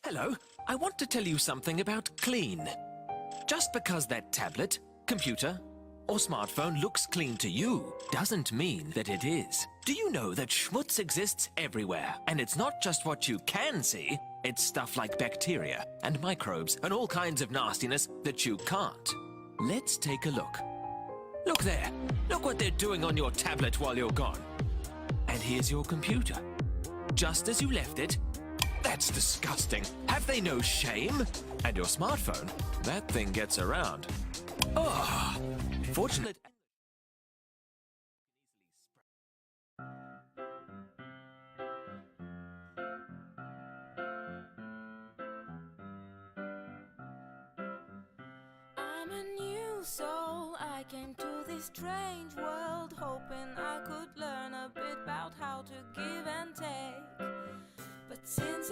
Hello, I want to tell you something about clean. Just because that tablet, computer, or smartphone looks clean to you doesn't mean that it is. Do you know that schmutz exists everywhere? And it's not just what you can see, it's stuff like bacteria and microbes and all kinds of nastiness that you can't. Let's take a look. Look there. Look what they're doing on your tablet while you're gone. And here's your computer. Just as you left it. That's disgusting. Have they no shame? And your smartphone? That thing gets around. Oh, fortunate. I'm a new soul, I came to this strange world hoping I could learn a bit about how to give and take. But since